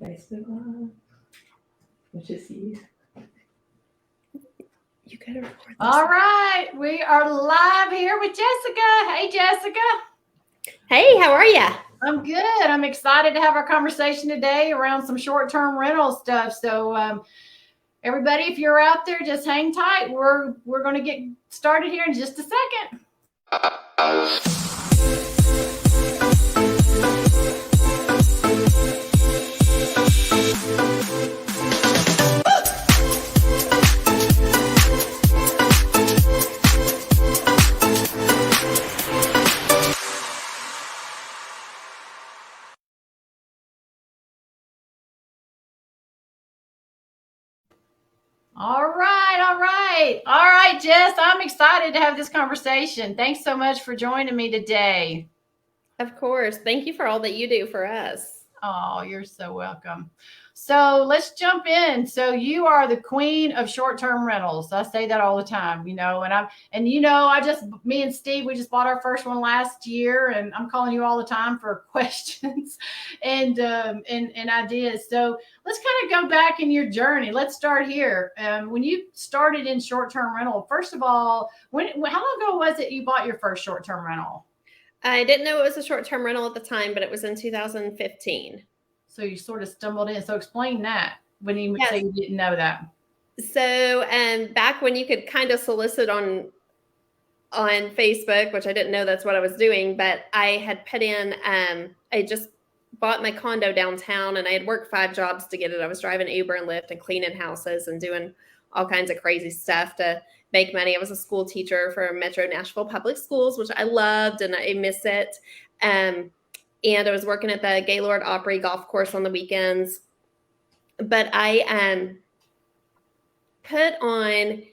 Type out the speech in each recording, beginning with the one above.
Facebook Live, which is you. You gotta record this. All right, we are live here with Jessica. Hey, Jessica. Hey, how are you? I'm good. I'm excited to have our conversation today around some short-term rental stuff. So, everybody, if you're out there, just hang tight. We're going to get started here in just a second. All right, Jess, I'm excited to have this conversation. Thanks so much for joining me today. Of course. Thank you for all that you do for us. Oh, you're so welcome. So let's jump in. So you are the queen of short-term rentals. I say that all the time, me and Steve, we just bought our first one last year, and I'm calling you all the time for questions and ideas. So let's kind of go back in your journey. Let's start here. When you started in short-term rental, first of all, how long ago was it you bought your first short-term rental? I didn't know it was a short-term rental at the time, but it was in 2015. So you sort of stumbled in. So explain that when you say you didn't know that. So back when you could kind of solicit on Facebook, which I didn't know that's what I was doing, but I had put in, I just bought my condo downtown and I had worked 5 jobs to get it. I was driving Uber and Lyft and cleaning houses and doing all kinds of crazy stuff to make money. I was a school teacher for Metro Nashville Public Schools, which I loved and I miss it. And I was working at the Gaylord Opry golf course on the weekends. But I put on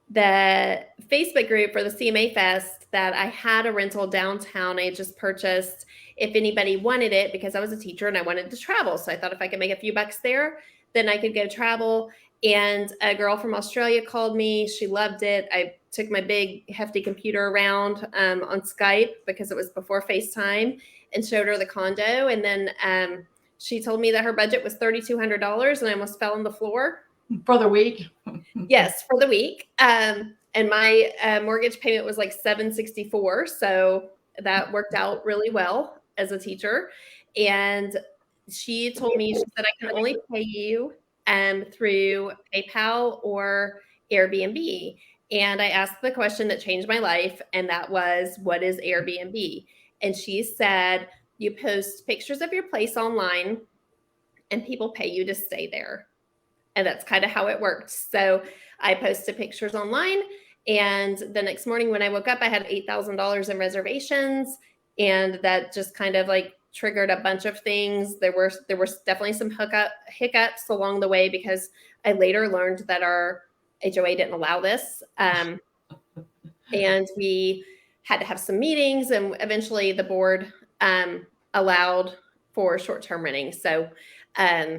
the Facebook group for the CMA Fest that I had a rental downtown. I had just purchased if anybody wanted it because I was a teacher and I wanted to travel. So I thought if I could make a few bucks there, then I could go travel. And a girl from Australia called me. She loved it. I took my big hefty computer around on Skype because it was before FaceTime and showed her the condo. And then she told me that her budget was $3,200 and I almost fell on the floor. For the week? Yes, for the week. And my mortgage payment was like $764. So that worked out really well as a teacher. And she told me, she said, I can only pay you through PayPal or Airbnb. And I asked the question that changed my life, and that was, what is Airbnb? And she said, you post pictures of your place online and people pay you to stay there. And that's kind of how it worked. So I posted pictures online, and the next morning when I woke up, I had $8,000 in reservations, and that just kind of like triggered a bunch of things. There were definitely some hiccups along the way because I later learned that our HOA didn't allow this. And we had to have some meetings, and eventually the board allowed for short-term renting. So at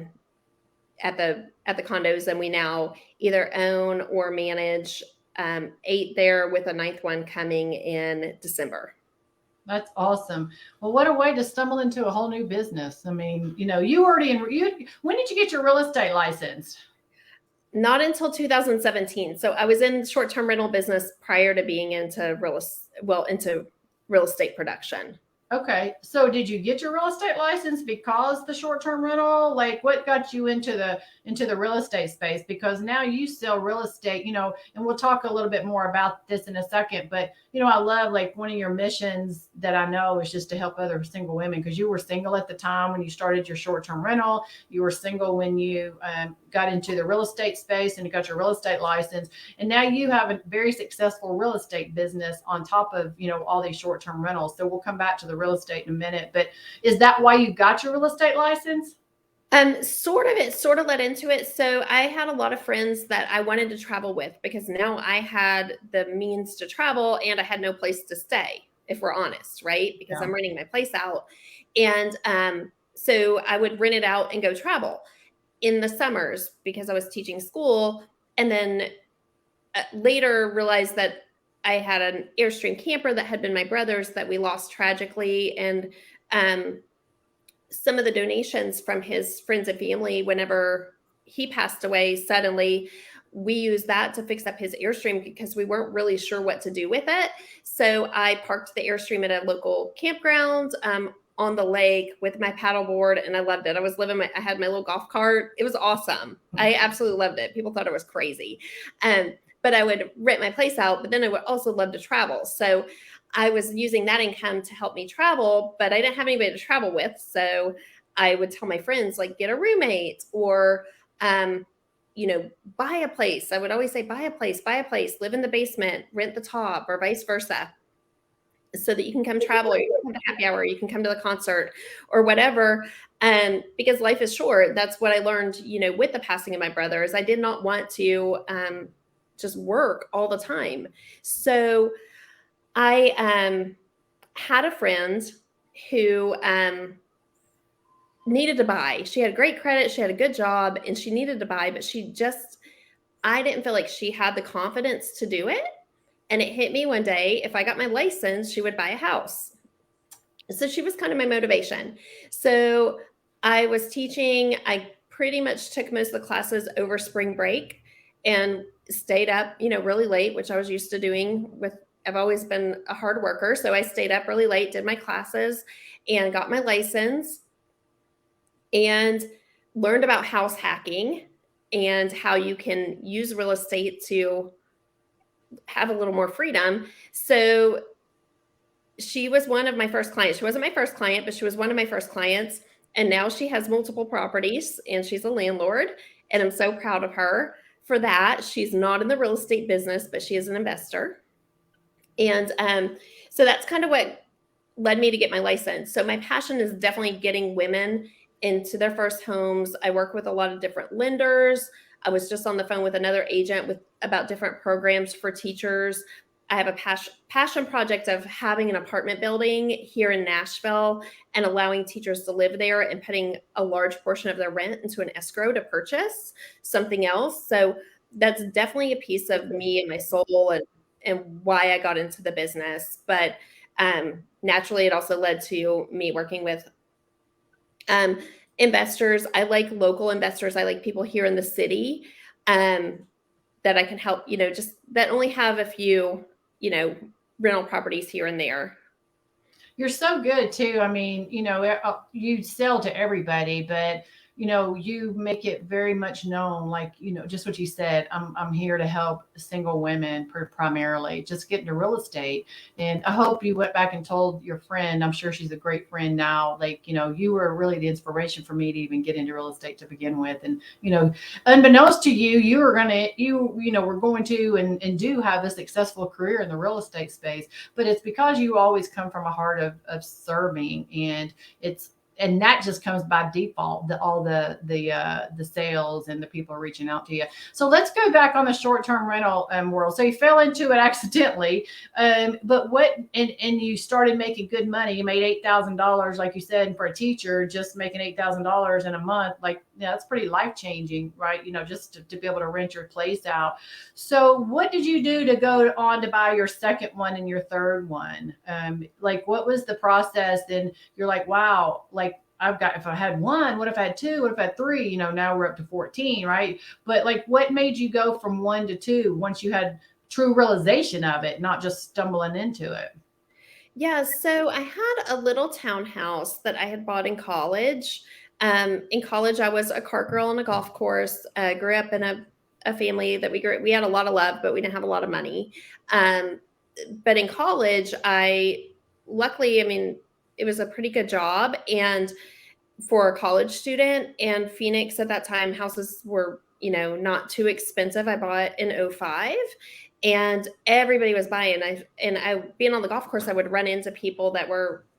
the condos, and we now either own or manage 8 there, with a 9th one coming in December. That's awesome. Well, what a way to stumble into a whole new business. I mean, when did you get your real estate license? Not until 2017. So I was in short-term rental business prior to being into real estate production. Okay. So did you get your real estate license because the short-term rental, like what got you into the real estate space? Because now you sell real estate, and we'll talk a little bit more about this in a second, but I love, like, one of your missions that I know is just to help other single women, because you were single at the time when you started your short-term rental. You were single when you got into the real estate space and you got your real estate license. And now you have a very successful real estate business on top of, all these short-term rentals. So we'll come back to the real estate in a minute, but is that why you got your real estate license? It sort of led into it. So I had a lot of friends that I wanted to travel with, because now I had the means to travel and I had no place to stay, if we're honest, right? Because I'm renting my place out. And so I would rent it out and go travel in the summers because I was teaching school. And then later realized that I had an Airstream camper that had been my brother's that we lost tragically. And some of the donations from his friends and family, whenever he passed away suddenly, we used that to fix up his Airstream because we weren't really sure what to do with it. So I parked the Airstream at a local campground on the lake with my paddleboard, and I loved it. I had my little golf cart. It was awesome. I absolutely loved it. People thought it was crazy. But I would rent my place out, but then I would also love to travel. So I was using that income to help me travel, but I didn't have anybody to travel with. So I would tell my friends, like, get a roommate or, buy a place. I would always say, buy a place, live in the basement, rent the top, or vice versa, so that you can come travel, or you can come to happy hour, or you can come to the concert or whatever. Because life is short. That's what I learned, with the passing of my brother, is I did not want to just work all the time. So I had a friend who needed to buy. She had great credit. She had a good job and she needed to buy, but I didn't feel like she had the confidence to do it. And it hit me one day, if I got my license, she would buy a house. So she was kind of my motivation. So I was teaching. I pretty much took most of the classes over spring break and stayed up, really late, which I was used to doing I've always been a hard worker. So I stayed up really late, did my classes, and got my license and learned about house hacking and how you can use real estate to have a little more freedom. So she was one of my first clients. She wasn't my first client, but she was one of my first clients. And now she has multiple properties and she's a landlord. And I'm so proud of her for that. She's not in the real estate business, but she is an investor. And so that's kind of what led me to get my license. So my passion is definitely getting women into their first homes. I work with a lot of different lenders. I was just on the phone with another agent about different programs for teachers. I have a passion project of having an apartment building here in Nashville and allowing teachers to live there and putting a large portion of their rent into an escrow to purchase something else. So that's definitely a piece of me and my soul and why I got into the business. But naturally, it also led to me working with investors. I like local investors. I like people here in the city that I can help, just that only have a few, rental properties here and there. You're so good too. I mean, you sell to everybody, but you make it very much known, like, just what you said. I'm here to help single women primarily, just get into real estate. And I hope you went back and told your friend. I'm sure she's a great friend now. Like, you were really the inspiration for me to even get into real estate to begin with. And, unbeknownst to you, we're going to and do have a successful career in the real estate space. But it's because you always come from a heart of serving, and that just comes by default, all the sales and the people reaching out to you. So let's go back on the short-term rental world. So you fell into it accidentally, but and you started making good money. You made $8,000, like you said, for a teacher, just making $8,000 in a month. Like, that's pretty life-changing, right? Just to be able to rent your place out. So what did you do to go on to buy your second one and your third one? Like, what was the process? And you're like, wow, like, if I had one, what if I had two? What if I had three? Now we're up to 14, right? But like, what made you go from 1 to 2 once you had true realization of it, not just stumbling into it? Yeah. So I had a little townhouse that I had bought in college. In college, I was a cart girl on a golf course. Grew up in a family that we had a lot of love, but we didn't have a lot of money. But in college, luckily, it was a pretty good job. And for a college student, and Phoenix at that time, houses were, not too expensive. I bought in 2005 and everybody was buying. I being on the golf course, I would run into people that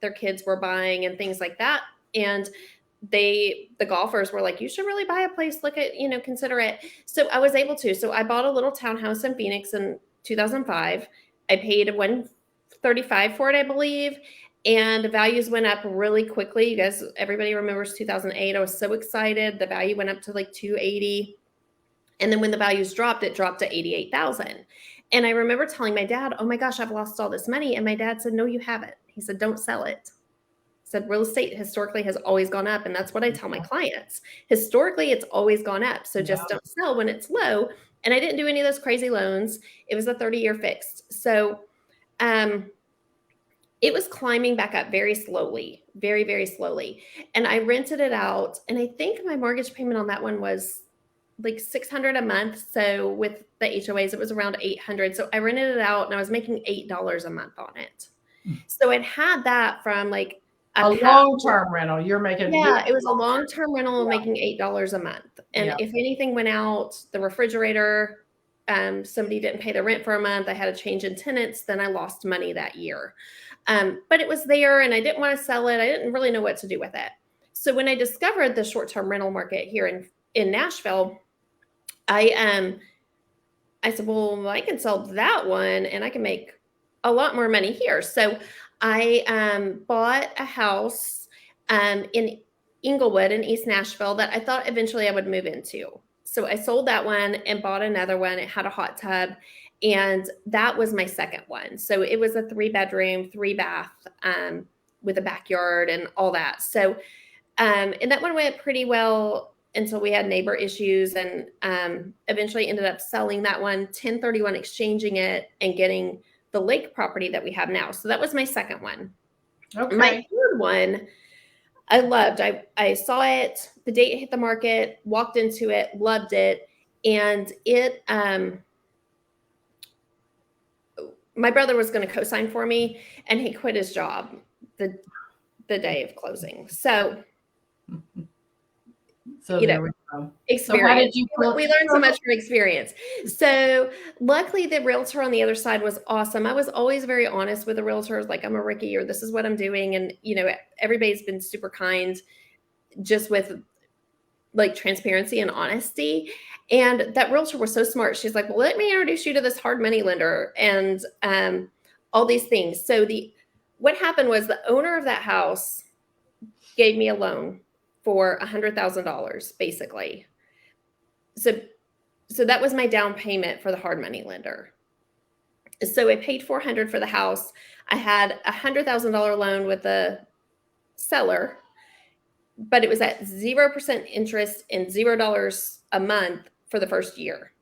their kids were buying and things like that. And the golfers were like, you should really buy a place, look at, consider it. So I was able to. So I bought a little townhouse in Phoenix in 2005. I paid $135 for it, I believe. And the values went up really quickly. You guys, everybody remembers 2008. I was so excited. The value went up to like 280. And then when the values dropped, it dropped to 88,000. And I remember telling my dad, oh my gosh, I've lost all this money. And my dad said, no, you haven't. He said, don't sell it. said real estate historically has always gone up. And that's what I tell my clients. Historically, it's always gone up. So just don't sell when it's low. And I didn't do any of those crazy loans. It was a 30-year fixed. So it was climbing back up very slowly, very, very slowly. And I rented it out. And I think my mortgage payment on that one was like $600 a month. So with the HOAs, it was around $800. So I rented it out and I was making $8 a month on it. So it had that from like a long-term rental. You're making it was a long-term rental making $8 a month. And if anything went out, the refrigerator, somebody didn't pay the rent for a month, I had a change in tenants, then I lost money that year. But it was there and I didn't want to sell it. I didn't really know what to do with it. So when I discovered the short-term rental market here in Nashville, I said, well, I can sell that one and I can make a lot more money here. So I bought a house in Inglewood in East Nashville that I thought eventually I would move into. So I sold that one and bought another one. It had a hot tub, and that was my second one. So it was a 3-bedroom, 3-bath with a backyard and all that. So and that one went pretty well until we had neighbor issues, and eventually ended up selling that one, 1031 exchanging it, and getting the lake property that we have now. So that was my second one. Okay. My third one, I loved. I saw it the day it hit the market, walked into it, loved it. And it, my brother was going to co-sign for me, and he quit his job the day of closing. So there we go. Experience. So how did you we learned so much from experience. So luckily the realtor on the other side was awesome. I was always very honest with the realtors, like, I'm a rookie, or this is what I'm doing. And, everybody's been super kind, just with like transparency and honesty. And that realtor was so smart. She's like, well, let me introduce you to this hard money lender and all these things. So what happened was the owner of that house gave me a loan for $100,000, basically. So that was my down payment for the hard money lender. So I paid $400 for the house. I had a $100,000 loan with the seller, but it was at 0% interest and $0 a month for the first year.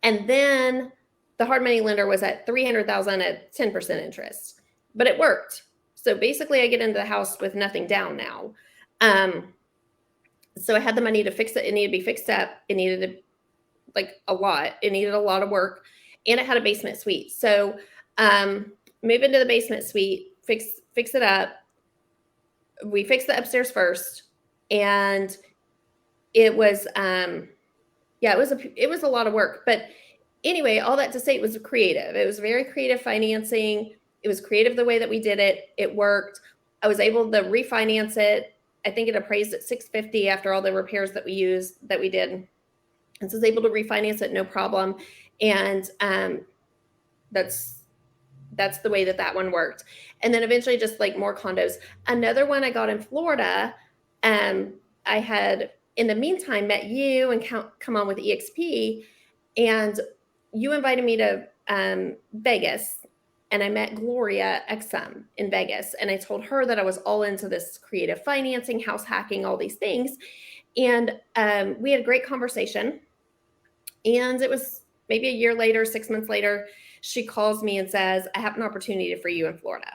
And then the hard money lender was at $300,000 at 10% interest, but it worked. So basically I get into the house with nothing down now. So I had the money to fix it. It needed to be fixed up. It needed a lot. It needed a lot of work, and it had a basement suite. So, move into the basement suite, fix it up. We fixed the upstairs first, and it was, it was a lot of work, but anyway, all that to say, it was creative. It was very creative financing. It was creative the way that we did it. It worked. I was able to refinance it. I think it appraised at $650 after all the repairs that we did. And so I was able to refinance it, no problem. And that's the way that one worked. And then eventually just like more condos. Another one I got in Florida, I had in the meantime met you and come on with EXP, and you invited me to Vegas. And I met Gloria Exum in Vegas. And I told her that I was all into this creative financing, house hacking, all these things. And we had a great conversation. And it was maybe a year later, 6 months later, she calls me and says, I have an opportunity for you in Florida.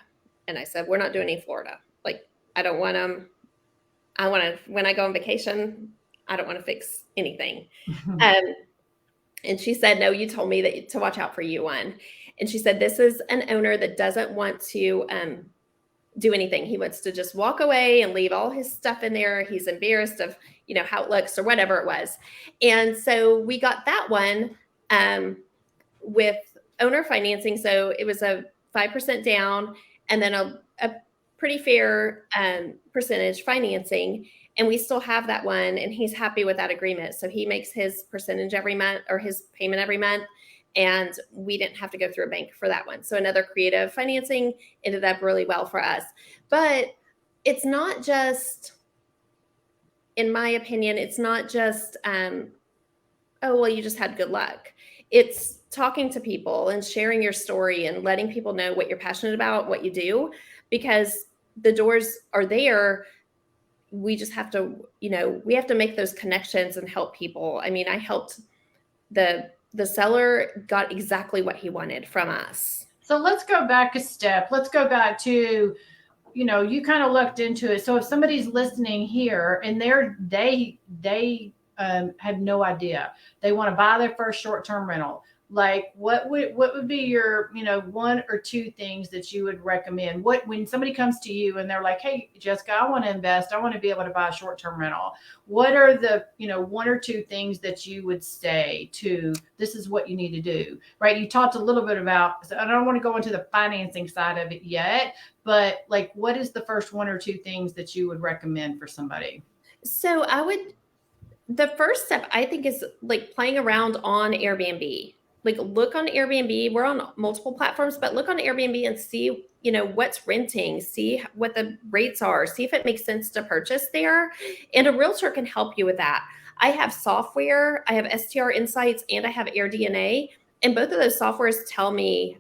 And I said, we're not doing any Florida. Like, I don't want them. When I go on vacation, I don't want to fix anything. And she said, no, you told me to watch out for you one. And she said, this is an owner that doesn't want to do anything. He wants to just walk away and leave all his stuff in there. He's embarrassed of, how it looks or whatever it was. And so we got that one with owner financing. So it was a 5% down and then a pretty fair percentage financing. And we still have that one, and he's happy with that agreement. So he makes his percentage every month, or his payment every month. And we didn't have to go through a bank for that one. So another creative financing ended up really well for us. But it's not just, in my opinion, it's not just, oh, well, you just had good luck. It's talking to people and sharing your story and letting people know what you're passionate about, what you do, because the doors are there. We just have to, we have to make those connections and help people. I mean, I helped the seller got exactly what he wanted from us. So let's go back a step. Let's go back to, you kind of looked into it. So if somebody's listening here and they have no idea, they want to buy their first short-term rental, like what would be your, one or two things that you would recommend? When somebody comes to you and they're like, hey, Jessica, I want to invest, I want to be able to buy a short-term rental. What are the, one or two things that you would say to, this is what you need to do, right? You talked a little bit about, so I don't want to go into the financing side of it yet, but like, what is the first one or two things that you would recommend for somebody? So the first step I think is like playing around on Airbnb. Like look on Airbnb. We're on multiple platforms, but look on Airbnb and see, what's renting, see what the rates are, see if it makes sense to purchase there. And a realtor can help you with that. I have software, I have STR Insights, and I have AirDNA. And both of those softwares tell me,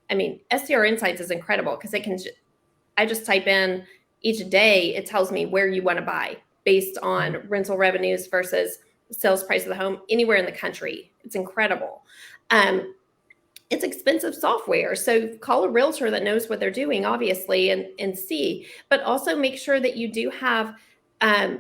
STR Insights is incredible because I just type in each day, it tells me where you want to buy based on rental revenues versus sales price of the home anywhere in the country. It's incredible. It's expensive software. So call a realtor that knows what they're doing, obviously, and see, but also make sure that you do have, a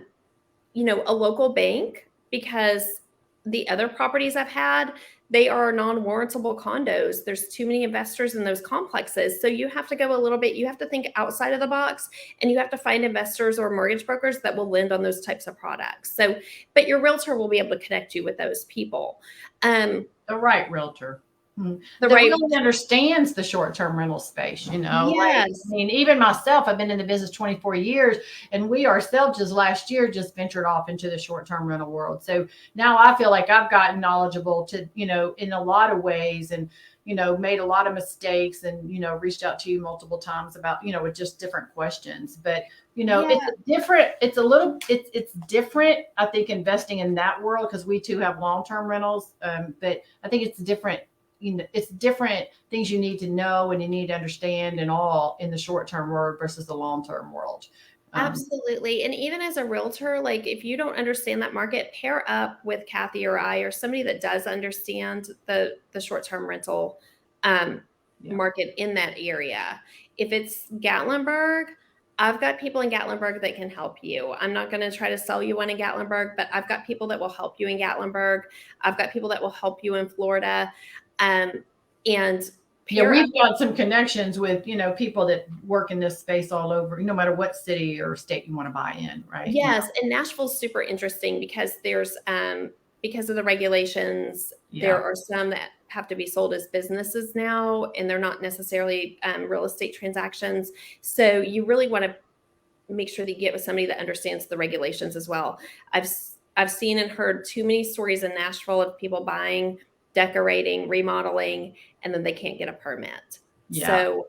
local bank, because the other properties I've had, they are non-warrantable condos. There's too many investors in those complexes. So you have to go a little bit, you have to think outside of the box, and you have to find investors or mortgage brokers that will lend on those types of products. So, but your realtor will be able to connect you with those people. The right realtor. The that right really understands the short-term rental space, Yes. Even myself, I've been in the business 24 years, and we ourselves just last year just ventured off into the short-term rental world. So now I feel like I've gotten knowledgeable to, in a lot of ways, and, made a lot of mistakes, and, reached out to you multiple times about, with just different questions. But, it's different, I think, investing in that world, because we too have long-term rentals. But I think it's different. It's different things you need to know and you need to understand and all in the short-term world versus the long-term world. Absolutely. And even as a realtor, like if you don't understand that market, pair up with Kathy or I, or somebody that does understand the short-term rental market in that area. If it's Gatlinburg, I've got people in Gatlinburg that can help you. I'm not going to try to sell you one in Gatlinburg, but I've got people that will help you in Gatlinburg. I've got people that will help you in Florida. And we've got some connections with, people that work in this space all over, no matter what city or state you want to buy in, right? Yes. And Nashville's super interesting because there's, because of the regulations, there are some that have to be sold as businesses now, and they're not necessarily real estate transactions. So you really want to make sure that you get with somebody that understands the regulations as well. I've seen and heard too many stories in Nashville of people buying, decorating, remodeling, and then they can't get a permit. Yeah. So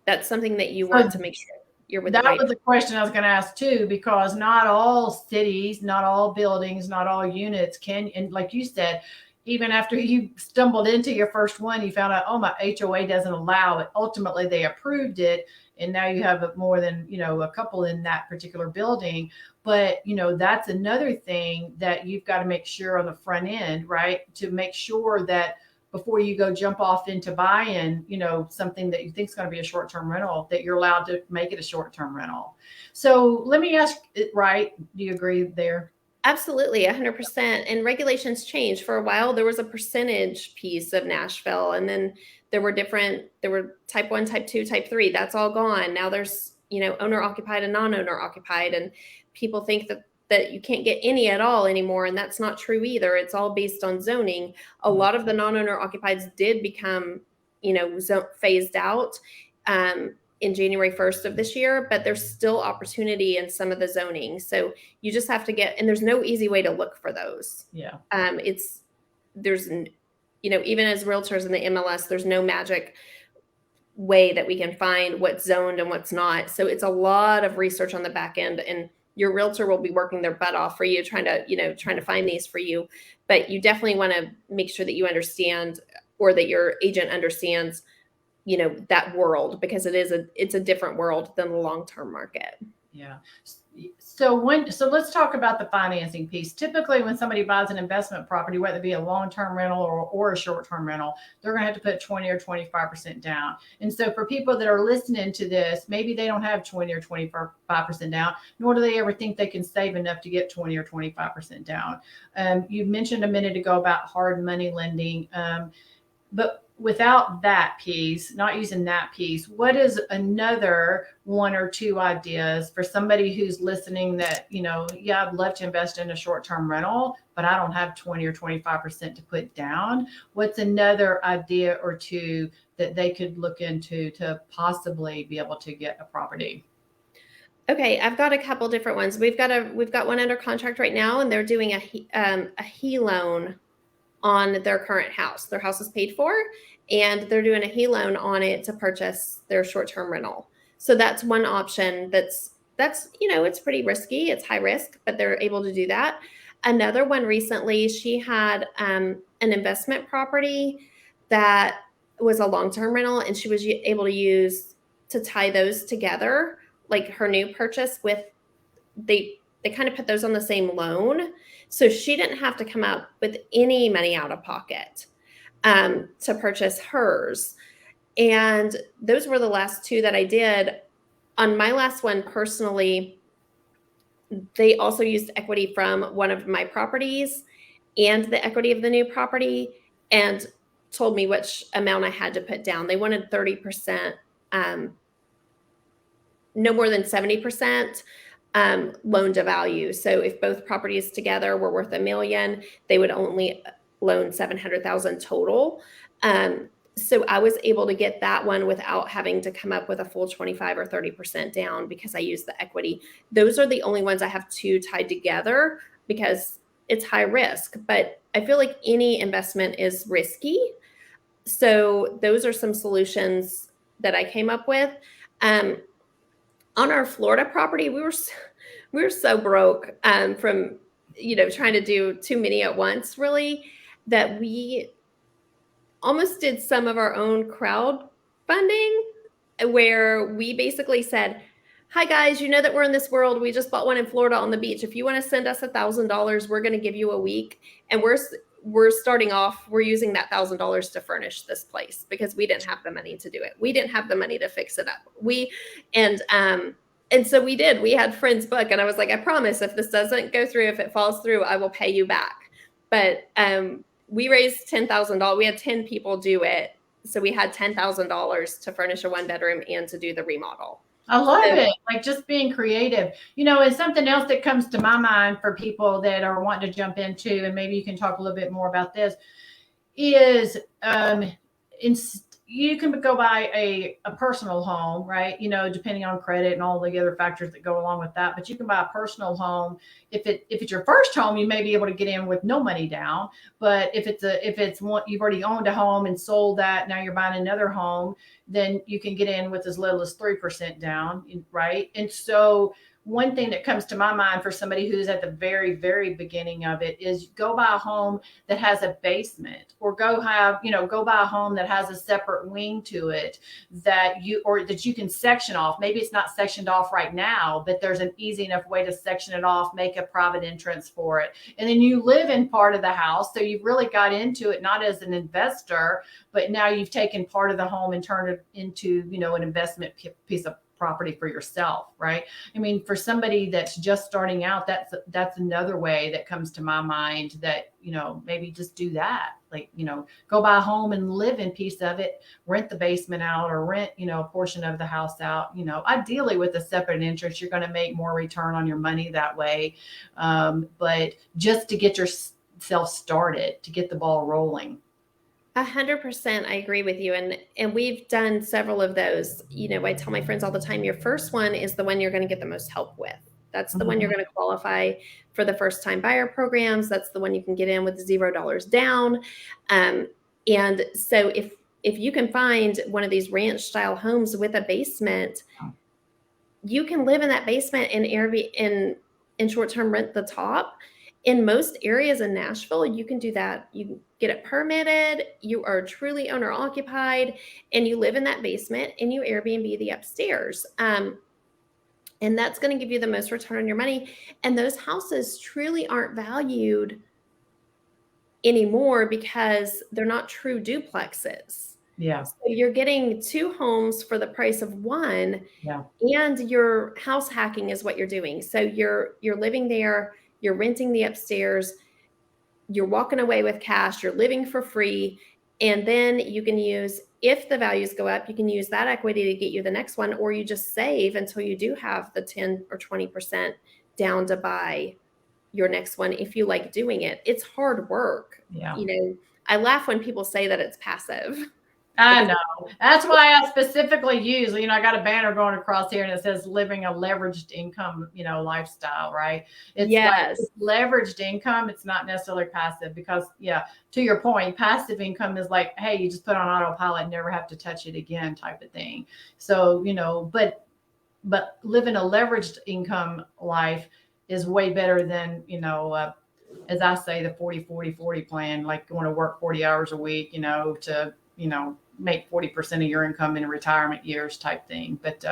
that's something that you want to make sure you're with. That was the question I was going to ask too, because not all cities, not all buildings, not all units can, and like you said, even after you stumbled into your first one, you found out, oh, my HOA doesn't allow it. Ultimately, they approved it. And now you have more than, a couple in that particular building. But, that's another thing that you've got to make sure on the front end, right? To make sure that before you go jump off into buying, something that you think is going to be a short-term rental, that you're allowed to make it a short-term rental. So let me ask it, right? Do you agree there? Absolutely, 100%. And regulations change. For a while, there was a percentage piece of Nashville, and then there were type 1, type 2, type 3. That's all gone. Now there's, owner occupied and non-owner occupied, and people think that you can't get any at all anymore, and that's not true either. It's all based on zoning. A lot of the non-owner occupieds did become, phased out in January 1st of this year, but there's still opportunity in some of the zoning. So you just have to and there's no easy way to look for those. Yeah. There's, even as realtors in the MLS, there's no magic way that we can find what's zoned and what's not. So it's a lot of research on the back end, and your realtor will be working their butt off for you, trying to find these for you. But you definitely want to make sure that you understand, or that your agent understands that world, because it's a different world than the long-term market. Yeah. So let's talk about the financing piece. Typically, when somebody buys an investment property, whether it be a long-term rental or a short-term rental, they're going to have to put 20 or 25% down. And so for people that are listening to this, maybe they don't have 20 or 25% down, nor do they ever think they can save enough to get 20 or 25% down. You mentioned a minute ago about hard money lending, but without that piece, not using that piece, what is another one or two ideas for somebody who's listening that, yeah, I'd love to invest in a short-term rental, but I don't have 20 or 25% to put down? What's another idea or two that they could look into to possibly be able to get a property? Okay, I've got a couple different ones. We've got one under contract right now, and they're doing a HE loan on their current house. Their house is paid for, and they're doing a HE loan on it to purchase their short-term rental. So that's one option. That's it's pretty risky. It's high risk, but they're able to do that. Another one recently, she had an investment property that was a long-term rental, and she was able to use to tie those together, like her new purchase with they kind of put those on the same loan. So she didn't have to come up with any money out of pocket to purchase hers. And those were the last two that I did. On my last one, personally, they also used equity from one of my properties and the equity of the new property, and told me which amount I had to put down. They wanted 30%, no more than 70%. Loan to value. So if both properties together were worth $1 million, they would only loan $700,000 total. So I was able to get that one without having to come up with a full 25 or 30% down, because I used the equity. Those are the only ones I have two tied together because it's high risk, but I feel like any investment is risky. So those are some solutions that I came up with. On our Florida property, we were so broke from trying to do too many at once, really, that we almost did some of our own crowdfunding, where we basically said, "Hi guys, you know that we're in this world. We just bought one in Florida on the beach. If you want to send us $1,000, we're going to give you a week." And we're starting off, we're using that $1,000 to furnish this place because we didn't have the money to do it. We didn't have the money to fix it up. And so we did. We had friends book, and I was like, "I promise, if this doesn't go through, if it falls through, I will pay you back." But we raised $10,000. We had 10 people do it, so we had $10,000 to furnish a 1-bedroom and to do the remodel. I love it. Like, just being creative, and something else that comes to my mind for people that are wanting to jump into, and maybe you can talk a little bit more about this, is you can go buy a personal home, right? Depending on credit and all the other factors that go along with that. But you can buy a personal home. If it's your first home, you may be able to get in with no money down. But if it's one you've already owned a home and sold that, now you're buying another home, then you can get in with as little as 3% down, right? And so one thing that comes to my mind for somebody who's at the very, very beginning of it is go buy a home that has a basement, or go buy a home that has a separate wing to it that you can section off. Maybe it's not sectioned off right now, but there's an easy enough way to section it off, make a private entrance for it. And then you live in part of the house. So you've really got into it, not as an investor, but now you've taken part of the home and turned it into, an investment piece of property for yourself, right? I mean, for somebody that's just starting out, that's another way that comes to my mind, that maybe just do that. Like, go buy a home and live in piece of it, rent the basement out, or rent a portion of the house out. Ideally with a separate interest, you're going to make more return on your money that way. But just to get yourself started, to get the ball rolling. 100%, I agree with you. And we've done several of those. I tell my friends all the time, your first one is the one you're going to get the most help with. That's the one you're going to qualify for the first time buyer programs. That's the one you can get in with $0 down. And so if you can find one of these ranch style homes with a basement, you can live in that basement and in short-term rent the top. In most areas in Nashville, you can do that. You get it permitted, you are truly owner occupied, and you live in that basement and you Airbnb the upstairs. And that's going to give you the most return on your money. And those houses truly aren't valued anymore because they're not true duplexes. Yeah. So you're getting 2 homes for the price of 1. Yeah. And your house hacking is what you're doing. So you're living there, you're renting the upstairs, you're walking away with cash, you're living for free. And then you can use, if the values go up, you can use that equity to get you the next one, or you just save until you do have the 10 or 20% down to buy your next one if you like doing it. It's hard work. Yeah. I laugh when people say that it's passive. I know. That's why I specifically use, I got a banner going across here and it says living a leveraged income, lifestyle, right? It's Yes. like it's leveraged income. It's not necessarily passive because, to your point, passive income is like, hey, you just put on autopilot and never have to touch it again type of thing. So, but living a leveraged income life is way better than, as I say, the 40-40-40 plan, like going to work 40 hours a week, to, make 40% of your income in retirement years type thing. But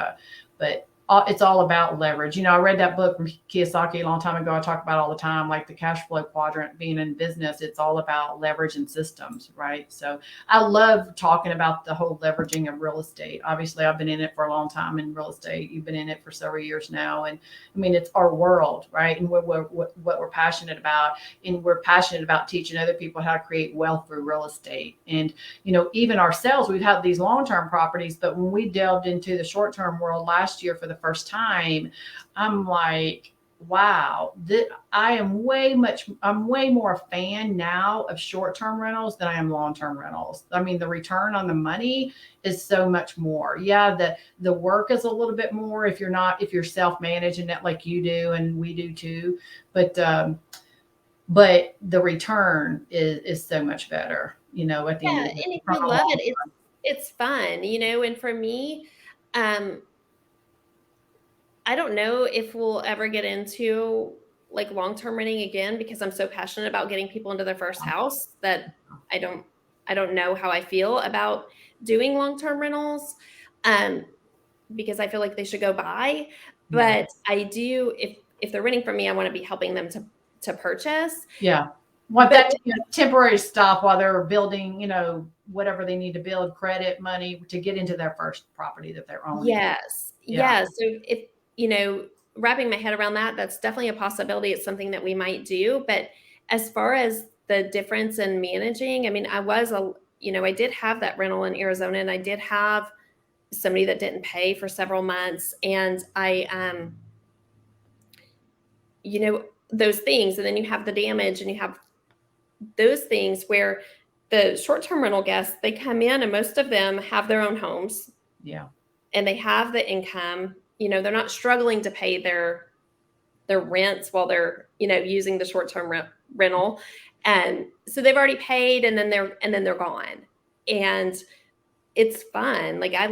it's all about leverage. I read that book from Kiyosaki a long time ago. I talk about it all the time, like the cash flow quadrant. Being in business, it's all about leverage and systems, right? So I love talking about the whole leveraging of real estate. Obviously, I've been in it for a long time in real estate. You've been in it for several years now. And I mean, it's our world, right? And what we're passionate about. And we're passionate about teaching other people how to create wealth through real estate. And, even ourselves, we've had these long-term properties, but when we delved into the short-term world last year for the first time, I'm like, wow, I'm way more a fan now of short-term rentals than I am long-term rentals. I mean, the return on the money is so much more. Yeah, the work is a little bit more if you're self-managing it like you do and we do too. But the return is so much better, at the end of the And if you love it, it's fun, and for me, I don't know if we'll ever get into like long-term renting again because I'm so passionate about getting people into their first house that I don't know how I feel about doing long-term rentals because I feel like they should go buy. But I do, if they're renting from me, I want to be helping them to purchase. Yeah. Want that temporary stop while they're building, whatever they need to build, credit, money to get into their first property that they're owning. Yes. Yeah. So if, wrapping my head around that, that's definitely a possibility. It's something that we might do. But as far as the difference in managing, I mean, I did have that rental in Arizona and I did have somebody that didn't pay for several months. And I, those things, and then you have the damage and you have those things where the short-term rental guests, they come in and most of them have their own homes. Yeah. And they have the income, they're not struggling to pay their rents while they're, using the short-term rental. And so they've already paid and then they're gone. And it's fun. Like I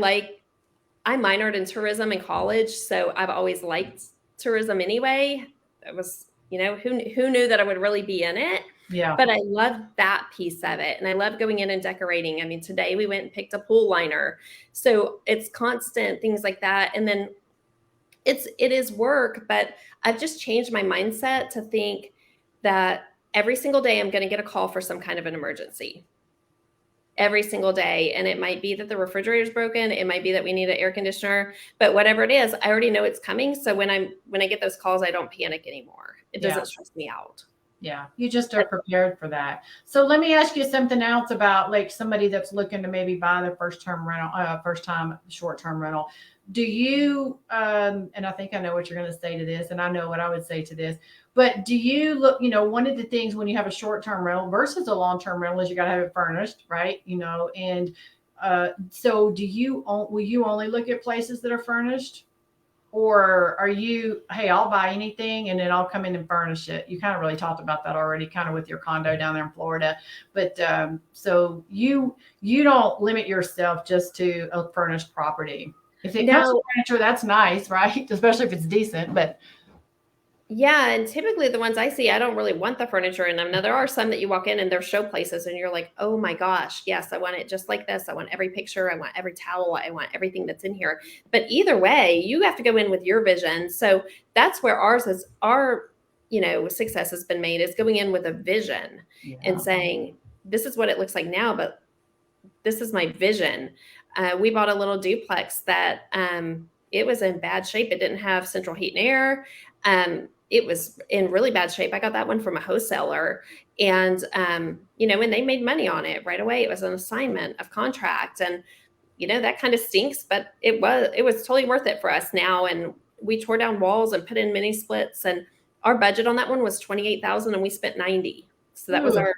minored in tourism in college. So I've always liked tourism anyway. It was, who knew that I would really be in it? Yeah. But I love that piece of it. And I love going in and decorating. I mean, today we went and picked a pool liner. So it's constant things like that. And then it is work, but I've just changed my mindset to think that every single day I'm going to get a call for some kind of an emergency. Every single day. And it might be that the refrigerator is broken. It might be that we need an air conditioner, but whatever it is, I already know it's coming. So when I get those calls, I don't panic anymore. It doesn't stress me out. Yeah. You just are prepared for that. So let me ask you something else about like somebody that's looking to maybe buy their first time short-term rental. Do you, and I think I know what you're going to say to this, and I know what I would say to this, but do you look, one of the things when you have a short-term rental versus a long-term rental is you got to have it furnished, right? And so will you only look at places that are furnished? Or are you, hey, I'll buy anything and then I'll come in and furnish it? You kind of really talked about that already, kind of with your condo down there in Florida. But so you don't limit yourself just to a furnished property. If it comes with furniture, that's nice, right? Especially if it's decent. But Yeah, and typically the ones I see, I don't really want the furniture in them. Now there are some that you walk in and they're show places and you're like, oh my gosh, yes, I want it just like this. I want every picture, I want every towel, I want everything that's in here. But either way, you have to go in with your vision. So that's where our success has been made, is going in with a vision and saying, this is what it looks like now, but this is my vision. We bought a little duplex that it was in bad shape. It didn't have central heat and air. It was in really bad shape. I got that one from a wholesaler, and and they made money on it right away. It was an assignment of contract, and that kind of stinks, but it was totally worth it for us now. And we tore down walls and put in mini splits, and our budget on that one was 28,000, and we spent 90. So that was our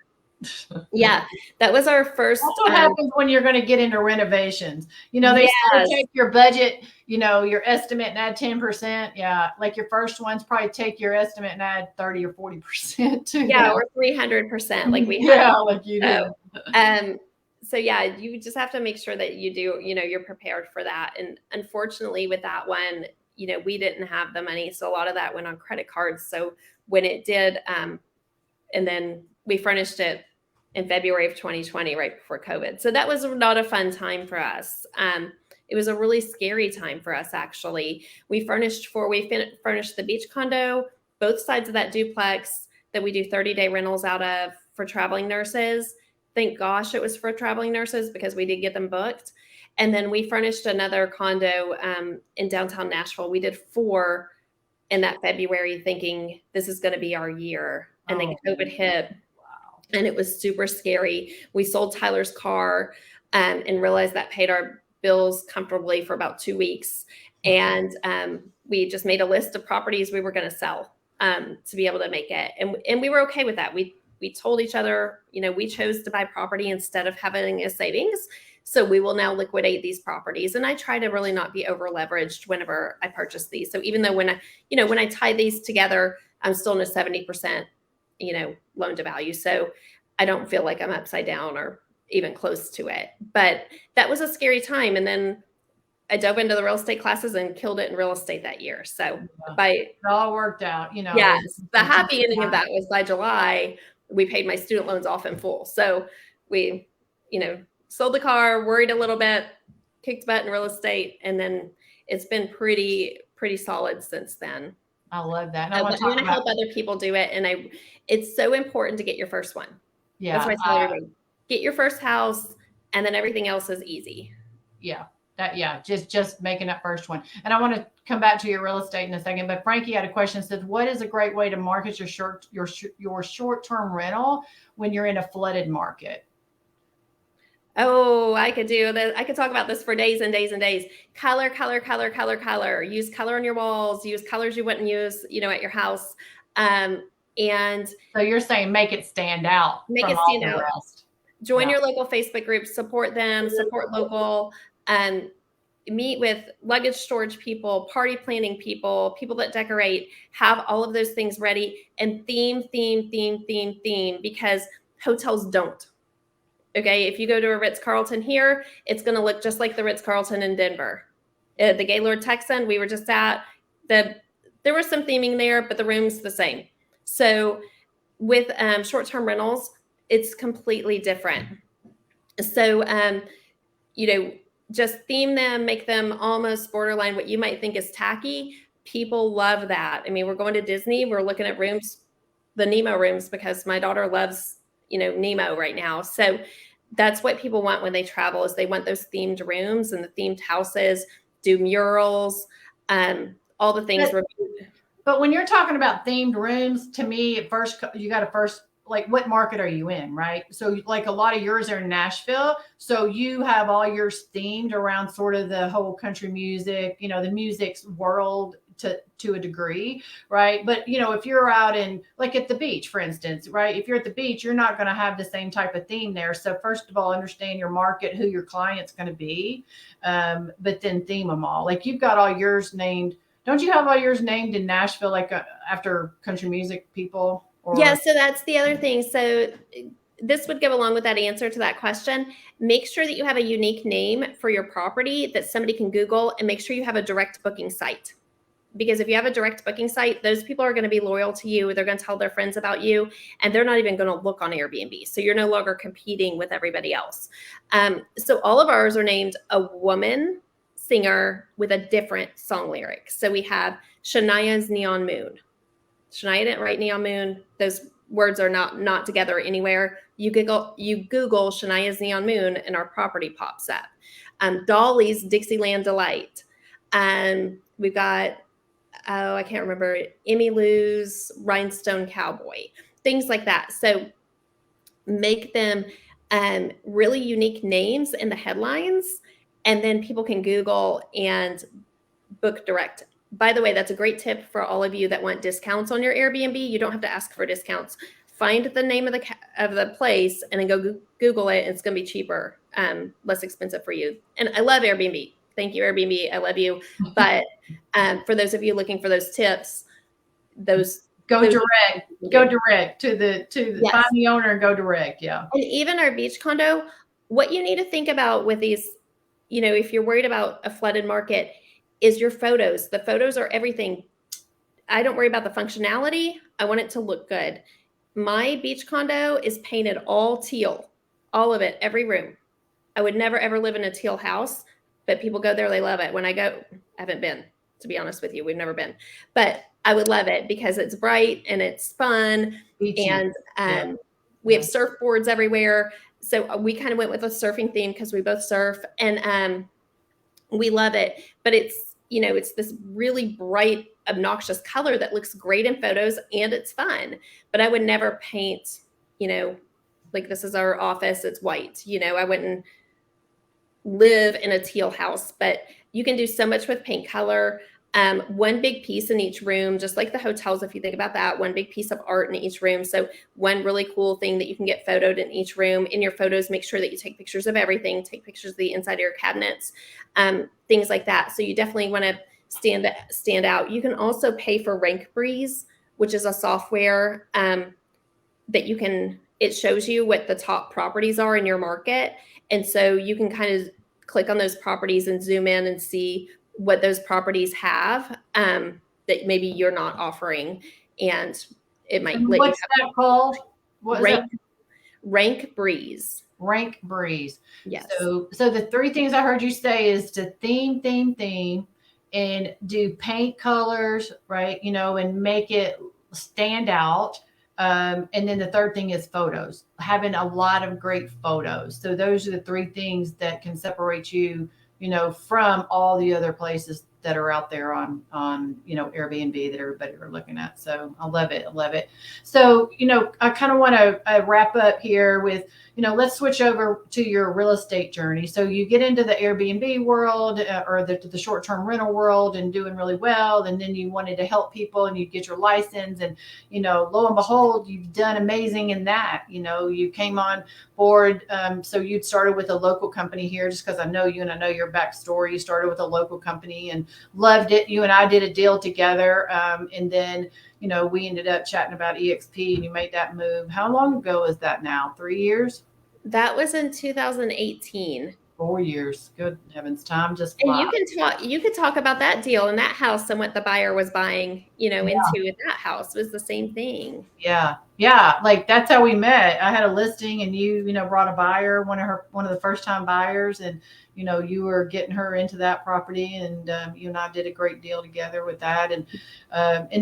that was our first. That's what happens when you're going to get into renovations. They say take your budget, your estimate and add 10%. Yeah. Like your first ones, probably take your estimate and add 30 or 40% to that. Or 300%. Like we like you do. So you just have to make sure that you do, you're prepared for that. And unfortunately with that one, we didn't have the money. So a lot of that went on credit cards. So when it did, and then we furnished it in February of 2020, right before COVID. So that was not a fun time for us. It was a really scary time for us, actually. We furnished the beach condo, both sides of that duplex that we do 30-day rentals out of for traveling nurses. Thank gosh it was for traveling nurses, because we did get them booked. And then we furnished another condo in downtown Nashville. We did 4 in that February, thinking this is going to be our year. And then COVID hit. And it was super scary. We sold Tyler's car and realized that paid our bills comfortably for about 2 weeks. And we just made a list of properties we were going to sell to be able to make it. And we were okay with that. We told each other, we chose to buy property instead of having a savings. So we will now liquidate these properties. And I try to really not be over leveraged whenever I purchase these. So even though when I tie these together, I'm still in a 70%, loan to value. So I don't feel like I'm upside down or even close to it. But that was a scary time. And then I dove into the real estate classes and killed it in real estate that year. So it all worked out, Yes. The happy ending of that was by July, we paid my student loans off in full. So we, sold the car, worried a little bit, kicked butt in real estate. And then it's been pretty solid since then. I love that. And I want to help other people do it. And it's so important to get your first one. Yeah. That's why I tell everybody, get your first house, and then everything else is easy. Yeah. Just making that first one. And I want to come back to your real estate in a second, but Frankie had a question, said, what is a great way to market your short-term rental when you're in a flooded market? Oh, I could do that. I could talk about this for days and days and days. Color. Use color on your walls. Use colors you wouldn't use, at your house. And so you're saying make it stand out. Make it stand out. Join your local Facebook groups. Support them. Support local. Meet with luggage storage people, party planning people, people that decorate. Have all of those things ready, and theme, because hotels don't. Okay, if you go to a Ritz-Carlton here, it's going to look just like the Ritz-Carlton in Denver. The Gaylord Texan we were just at, there was some theming there, but the room's the same. So with short-term rentals, it's completely different. So, just theme them, make them almost borderline what you might think is tacky. People love that. I mean, we're going to Disney. We're looking at rooms, the Nemo rooms, because my daughter loves Nemo right now. So that's what people want when they travel, is they want those themed rooms and the themed houses, do murals, all the things. But when you're talking about themed rooms, to me, at first, you got to first, like, what market are you in, right? So like a lot of yours are in Nashville. So you have all yours themed around sort of the whole country music, the music's world to a degree, right? But, if you're out in, like at the beach, for instance, right? If you're at the beach, you're not going to have the same type of theme there. So first of all, understand your market, who your client's going to be, but then theme them all. Like you've got all yours named. Don't you have all yours named in Nashville, like after country music people? Yeah, so that's the other thing. So this would go along with that answer to that question. Make sure that you have a unique name for your property that somebody can Google, and make sure you have a direct booking site. because if you have a direct booking site, those people are going to be loyal to you. They're going to tell their friends about you, and they're not even going to look on Airbnb. So you're no longer competing with everybody else. So all of ours are named a woman singer with a different song lyric. So we have Shania's Neon Moon. Shania didn't write Neon Moon. Those words are not together anywhere. You Google Shania's Neon Moon and our property pops up. Dolly's Dixieland Delight. We've got, I can't remember, Emmy Lou's Rhinestone Cowboy, things like that. So make them really unique names in the headlines, and then people can Google and book direct. By the way, that's a great tip for all of you that want discounts on your Airbnb. You don't have to ask for discounts. Find the name of the place and then go Google it. It's going to be cheaper, less expensive for you. And I love Airbnb. Thank you, Airbnb. I love you. But for those of you looking for those tips, go direct to the yes. Find the owner and go direct. Yeah. And even our beach condo, what you need to think about with these, if you're worried about a flooded market, is your photos. The photos are everything. I don't worry about the functionality. I want it to look good. My beach condo is painted all teal, all of it, every room. I would never, ever live in a teal house, but people go there. They love it. When I go, I haven't been, to be honest with you. We've never been, but I would love it because it's bright and it's fun. Beachy. And we have surfboards everywhere. So we kind of went with a surfing theme because we both surf, and we love it. But it's this really bright, obnoxious color that looks great in photos, and it's fun. But I would never paint, like this is our office, it's white. I wouldn't live in a teal house, but you can do so much with paint color. One big piece in each room, just like the hotels, if you think about that, one big piece of art in each room. So one really cool thing that you can get photoed in each room. In your photos, make sure that you take pictures of everything, take pictures of the inside of your cabinets, things like that. So you definitely want to stand out. You can also pay for Rank Breeze, which is a software that it shows you what the top properties are in your market. And so you can kind of click on those properties and zoom in and see what those properties have that maybe you're not offering, and it might. What's that called? Rank Breeze. Rank Breeze. Yes. So the three things I heard you say is to theme, and do paint colors, right? And make it stand out. And then the third thing is photos, having a lot of great photos. So those are the three things that can separate you, from all the other places that are out there on Airbnb that everybody are looking at. So I love it. So, I kind of want to wrap up here with, let's switch over to your real estate journey. So you get into the Airbnb world or the short-term rental world and doing really well. And then you wanted to help people and you get your license, and, lo and behold, you've done amazing in that. You came on board. So you'd started with a local company here, just because I know you and I know your backstory. You started with a local company and loved it. You and I did a deal together. And then, we ended up chatting about EXP, and you made that move. How long ago is that now? 3 years? That was in 2018. 4 years. Good heavens, time just flies. And you could talk about that deal and that house and what the buyer was buying, into in that house. It was the same thing. Yeah. Like that's how we met. I had a listing, and you brought a buyer, one of the first time buyers, and you were getting her into that property, and you and I did a great deal together with that. And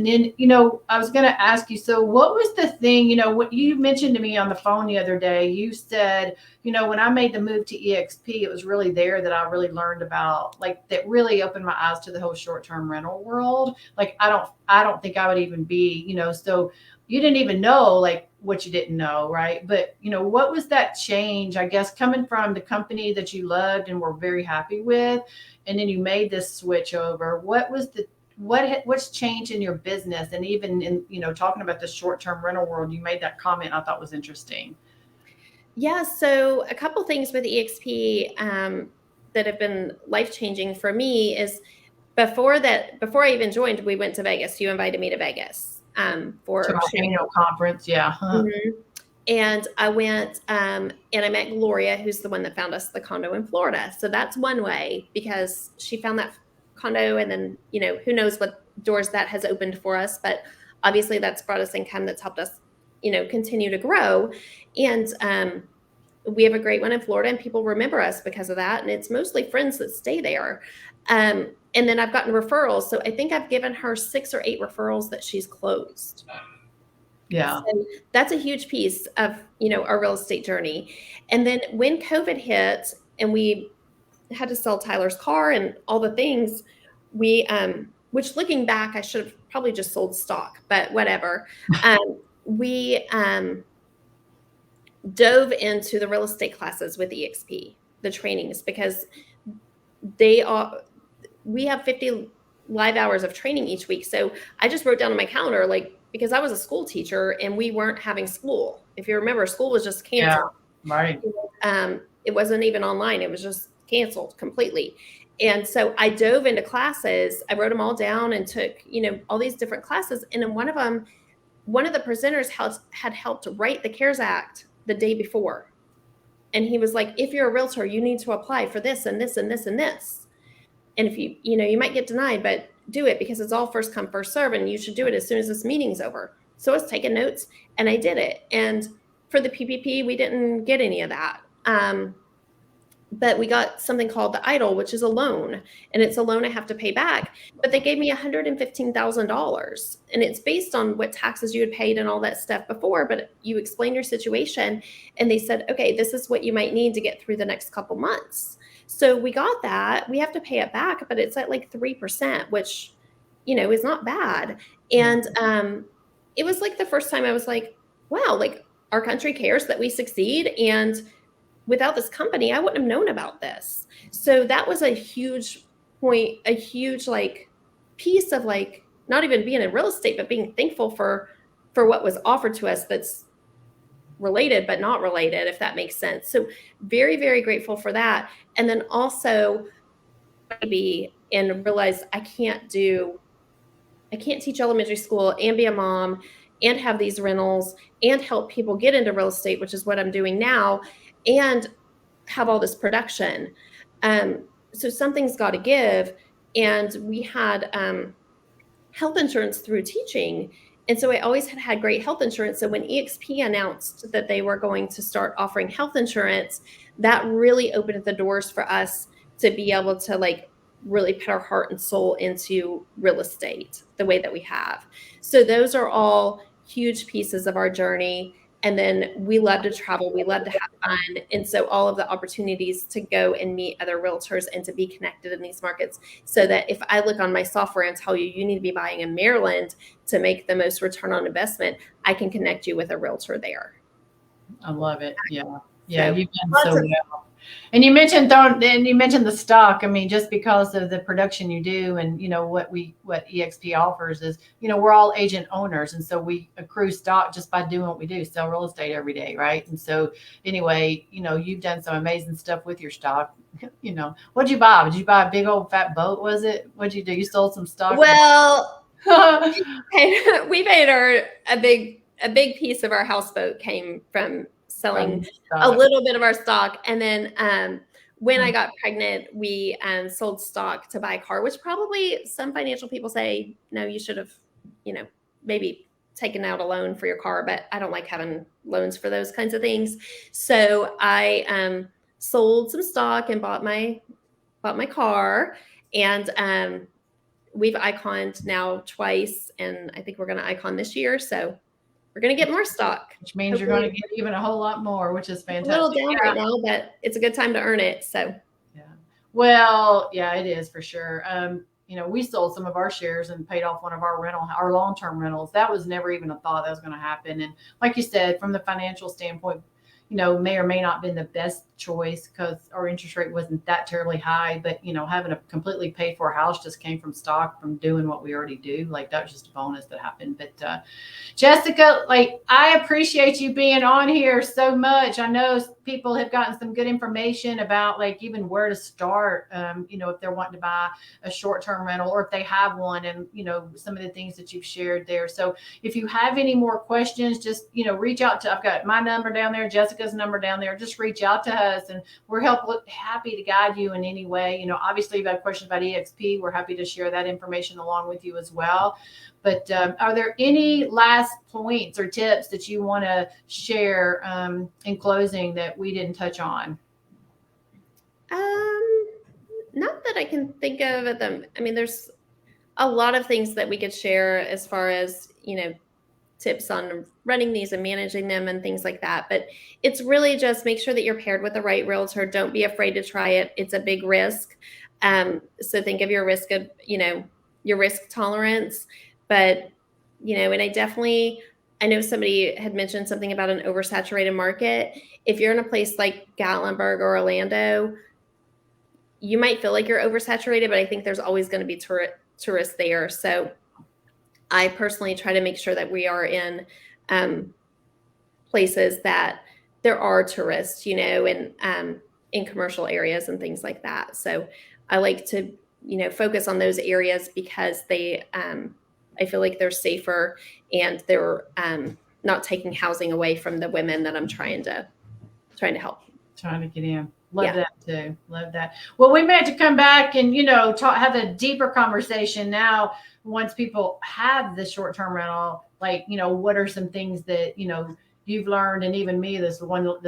then, I was going to ask you, so what was the thing, what you mentioned to me on the phone the other day, you said, when I made the move to EXP, it was really there that I really learned about, like, that really opened my eyes to the whole short-term rental world. Like, I don't think I would even be, so you didn't even know like what you didn't know. Right. But, what was that change, I guess, coming from the company that you loved and were very happy with, and then you made this switch over? What's changed in your business? And even in, talking about the short-term rental world, you made that comment I thought was interesting. Yeah. So a couple things with EXP that have been life-changing for me is before I even joined, we went to Vegas. You invited me to Vegas. For our annual conference. Yeah. Huh. Mm-hmm. And I went and I met Gloria, who's the one that found us the condo in Florida. So that's one way, because she found that condo, and then, who knows what doors that has opened for us, but obviously that's brought us income that's helped us, continue to grow. And we have a great one in Florida, and people remember us because of that. And it's mostly friends that stay there. And then I've gotten referrals. So I think I've given her 6 or 8 referrals that she's closed. Yeah. So that's a huge piece of, our real estate journey. And then when COVID hit and we had to sell Tyler's car and all the things, we, which looking back, I should have probably just sold stock, but whatever. We dove into the real estate classes with EXP, the trainings, because we have 50 live hours of training each week. So I just wrote down on my calendar, because I was a school teacher and we weren't having school. If you remember, school was just canceled. Yeah, right. It wasn't even online. It was just canceled completely. And so I dove into classes. I wrote them all down and took, all these different classes. And in one of them, one of the presenters had helped write the CARES Act the day before. And he was like, if you're a realtor, you need to apply for this and this and this and this. And if you might get denied, but do it because it's all first come, first serve. And you should do it as soon as this meeting's over. So I was taking notes and I did it. And for the PPP, we didn't get any of that. But we got something called the EIDL, which is a loan, and it's a loan I have to pay back. But they gave me $115,000, and it's based on what taxes you had paid and all that stuff before. But you explain your situation, and they said, okay, this is what you might need to get through the next couple months. So we got that. We have to pay it back, but it's at like 3%, which, is not bad. And it was like the first time I was like, wow, like our country cares that we succeed. And without this company, I wouldn't have known about this. So that was a huge point, a huge piece of not even being in real estate, but being thankful for what was offered to us that's related, but not related, if that makes sense. So very, very grateful for that. And then also and realize I can't teach elementary school and be a mom and have these rentals and help people get into real estate, which is what I'm doing now, and have all this production. So something's got to give. And we had health insurance through teaching. And so I always had great health insurance. So when EXP announced that they were going to start offering health insurance, that really opened the doors for us to be able to really put our heart and soul into real estate the way that we have. So those are all huge pieces of our journey. And then we love to travel. We love to have fun. And so all of the opportunities to go and meet other realtors and to be connected in these markets, so that if I look on my software and tell you need to be buying in Maryland to make the most return on investment, I can connect you with a realtor there. I love it. Yeah. Yeah. You've done so well. And you mentioned the stock. I mean, just because of the production you do, and what EXP offers is, we're all agent owners, and so we accrue stock just by doing what we do, sell real estate every day, right? And so anyway, you've done some amazing stuff with your stock. What'd you buy? Did you buy a big old fat boat? What'd you do? You sold some stock? Well, we paid a big piece of our houseboat came from selling a little bit of our stock. And then when I got pregnant, we sold stock to buy a car, which probably some financial people say, no, you should have, maybe taken out a loan for your car, but I don't like having loans for those kinds of things. So I sold some stock and bought my car, and we've iconed now twice, and I think we're going to icon this year. So we're going to get more stock. Which means you're going to get even a whole lot more, which is fantastic. A little down right now, but it's a good time to earn it. So, yeah. Well, yeah, it is for sure. We sold some of our shares and paid off one of our long-term rentals. That was never even a thought that was going to happen. And like you said, from the financial standpoint, may or may not have been the best choice because our interest rate wasn't that terribly high. But, having a completely paid for house just came from stock, from doing what we already do. That was just a bonus that happened. But Jessica, I appreciate you being on here so much. I know people have gotten some good information about even where to start, if they're wanting to buy a short-term rental, or if they have one, and, some of the things that you've shared there. So if you have any more questions, just, reach out to, I've got my number down there, Jessica's number down there. Just reach out to us. us, and we're happy to guide you in any way. Obviously, if you have questions about EXP, we're happy to share that information along with you as well. But are there any last points or tips that you want to share in closing that we didn't touch on? Not that I can think of at them. I mean, there's a lot of things that we could share as far as, tips on running these and managing them and things like that. But it's really just make sure that you're paired with the right realtor. Don't be afraid to try it. It's a big risk. So think of your risk of, your risk tolerance. But, and I know somebody had mentioned something about an oversaturated market. If you're in a place like Gatlinburg or Orlando, you might feel like you're oversaturated, but I think there's always going to be tourists there. So I personally try to make sure that we are in places that there are tourists, and in commercial areas and things like that. So I like to, focus on those areas because I feel like they're safer and they're not taking housing away from the women that I'm trying to help. Trying to get in. Love that too. Love that. Well, we may have to come back and, have a deeper conversation now once people have the short-term rental, like, what are some things that, you've learned, and even me, this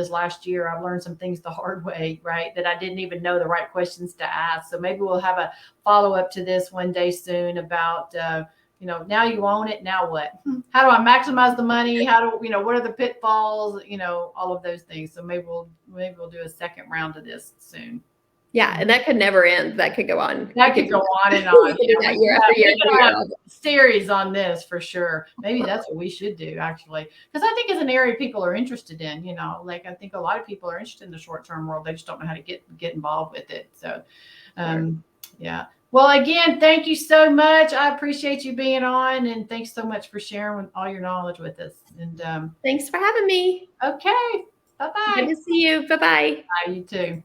last year, I've learned some things the hard way, right? That I didn't even know the right questions to ask. So maybe we'll have a follow-up to this one day soon about, now you own it. Now what? How do I maximize the money? What are the pitfalls? All of those things. So maybe we'll do a second round of this soon. Yeah, and that could never end. That could go on. That could go on and on. We could do that year after year. Series on this for sure. Maybe that's what we should do, actually, because I think it's an area people are interested in. Like I think a lot of people are interested in the short-term world. They just don't know how to get involved with it. So, yeah. Well, again, thank you so much. I appreciate you being on, and thanks so much for sharing all your knowledge with us. And thanks for having me. Okay. Bye-bye. Good to see you. Bye-bye. Bye, you too.